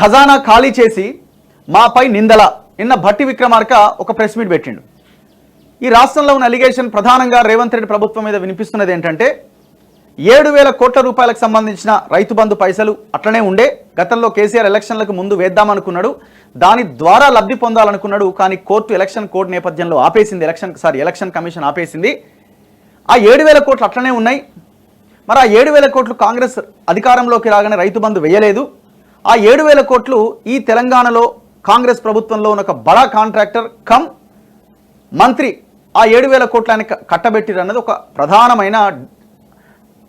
ఖజానా ఖాళీ చేసి మాపై నిందల. నిన్న భట్టి విక్రమార్క ఒక ప్రెస్ మీట్ పెట్టిండు. ఈ రాష్ట్రంలో ఉన్న అలిగేషన్ ప్రధానంగా రేవంత్ రెడ్డి ప్రభుత్వం మీద వినిపిస్తున్నది ఏంటంటే 7,000 కోట్ల రూపాయలకు సంబంధించిన రైతు బంధు పైసలు అట్లనే ఉండే. గతంలో కేసీఆర్ ఎలక్షన్లకు ముందు వేద్దామనుకున్నాడు, దాని ద్వారా లబ్ధి పొందాలనుకున్నాడు. కానీ కోర్టు ఎలక్షన్ కోడ్ నేపథ్యంలో ఆపేసింది, ఎలక్షన్ కమిషన్ ఆపేసింది. ఆ 7,000 కోట్లు అట్లనే ఉన్నాయి. మరి ఆ 7,000 కోట్లు కాంగ్రెస్ అధికారంలోకి రాగానే రైతు బంధు వేయలేదు. ఆ 7,000 కోట్లు ఈ తెలంగాణలో కాంగ్రెస్ ప్రభుత్వంలో ఉన్న ఒక బడా కాంట్రాక్టర్ కమ్ మంత్రి ఆ 7,000 కోట్లు ఆయన కట్టబెట్టిరు అన్నది ఒక ప్రధానమైన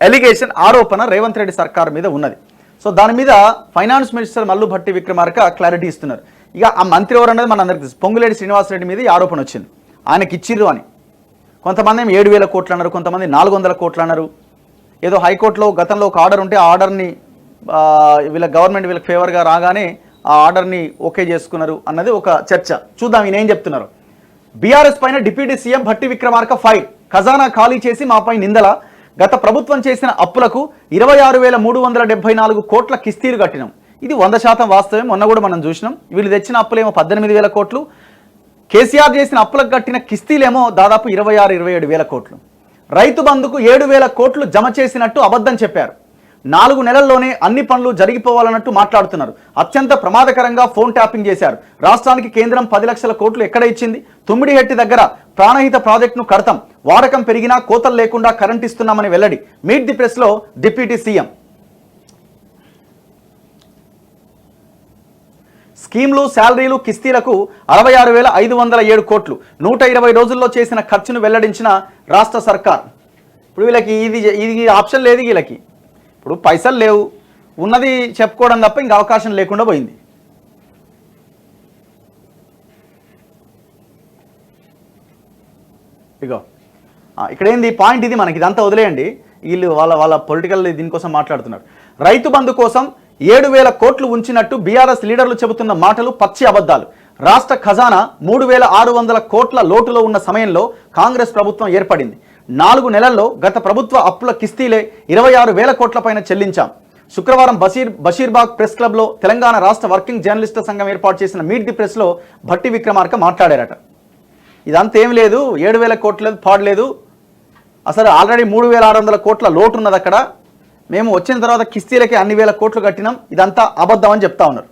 ఎలిగేషన్, ఆరోపణ రేవంత్ రెడ్డి సర్కార్ మీద ఉన్నది. సో దాని మీద finance minister Mallu Bhatti Vikramarka clarity ఇస్తున్నారు. ఇక ఆ మంత్రి ఎవరన్నది మన అందరికీ తెలుసు. పొంగులేటి శ్రీనివాసరెడ్డి మీద ఈ ఆరోపణ వచ్చింది, ఆయనకి ఇచ్చిర్రు అని. కొంతమంది 7,000 కోట్లు అన్నారు, కొంతమంది 400 కోట్లు అన్నారు. ఏదో హైకోర్టులో గతంలో ఒక ఆర్డర్ ఉంటే ఆ ఆర్డర్ని గవర్నమెంట్ వీళ్ళకి ఫేవర్గా రాగానే ఆ ఆర్డర్ని ఓకే చేసుకున్నారు అన్నది ఒక చర్చ. చూద్దాం ఈయన ఏం చెప్తున్నారు. బీఆర్ఎస్ పైన deputy CM Bhatti Vikramarka fire. ఖజానా ఖాళీ చేసి మాపై నిందల. గత ప్రభుత్వం చేసిన అప్పులకు 26,374 కోట్ల కిస్తీలు కట్టినాం. ఇది 100% వాస్తవం. మొన్న కూడా మనం చూసినాం. వీళ్ళు తెచ్చిన అప్పులేమో 18,000 కోట్లు, కేసీఆర్ చేసిన అప్పులకు కట్టిన కిస్తీలేమో దాదాపు 26,000-27,000 కోట్లు. రైతు బంధుకు 7,000 కోట్లు జమ చేసినట్టు అబద్ధం చెప్పారు. 4 నెలల్లోనే అన్ని పనులు జరిగిపోవాలన్నట్టు మాట్లాడుతున్నారు. అత్యంత ప్రమాదకరంగా ఫోన్ ట్యాపింగ్ చేశారు. రాష్ట్రానికి కేంద్రం 10 లక్షల కోట్లు ఎక్కడ ఇచ్చింది? తుమ్మిడిహెట్టి దగ్గర ప్రాణహిత ప్రాజెక్టును కడతాం, వాడకం పెరిగినా కోతలు లేకుండా కరెంట్ ఇస్తున్నామని వెల్లడి. మీట్ ది ప్రెస్ లో డిప్యూటీ సీఎం. స్కీమ్లు, శాలరీలు, కిస్తీలకు 66,507 కోట్లు 120 రోజుల్లో చేసిన ఖర్చును వెల్లడించిన రాష్ట్ర సర్కార్. ఇప్పుడు వీళ్ళకి ఇది ఆప్షన్ లేదు. వీళ్ళకి ఇప్పుడు పైసలు లేవు, ఉన్నది చెప్పుకోవడం తప్ప ఇంకా అవకాశం లేకుండా పోయింది. ఇగో ఇక్కడ ఏంది పాయింట్, ఇది మనకి ఇదంతా వదిలేయండి. వీళ్ళు వాళ్ళ పొలిటికల్ దీనికోసం మాట్లాడుతున్నారు. రైతు బంధు కోసం 7,000 కోట్లు ఉంచినట్టు బీఆర్ఎస్ లీడర్లు చెబుతున్న మాటలు పచ్చి అబద్ధాలు. రాష్ట్ర ఖజానా 3,600 కోట్ల లోటులో ఉన్న సమయంలో కాంగ్రెస్ ప్రభుత్వం ఏర్పడింది. 4 నెలల్లో గత ప్రభుత్వ అప్పుల కిస్తీలే 26,000 కోట్ల పైన చెల్లించాం. శుక్రవారం బషీర్బాగ్ ప్రెస్ క్లబ్లో తెలంగాణ రాష్ట్ర వర్కింగ్ జర్నలిస్టుల సంఘం ఏర్పాటు చేసిన మీట్ ది ప్రెస్లో భట్టి విక్రమార్క మాట్లాడారట. ఇదంతా ఏం లేదు, 7,000 కోట్లు పాడలేదు, అసలు ఆల్రెడీ 3,600 కోట్ల లోటు ఉన్నది అక్కడ. మేము వచ్చిన తర్వాత కిస్తీలకే అన్ని వేల కోట్లు కట్టినాం, ఇదంతా అబద్ధం అని చెప్తా ఉన్నారు.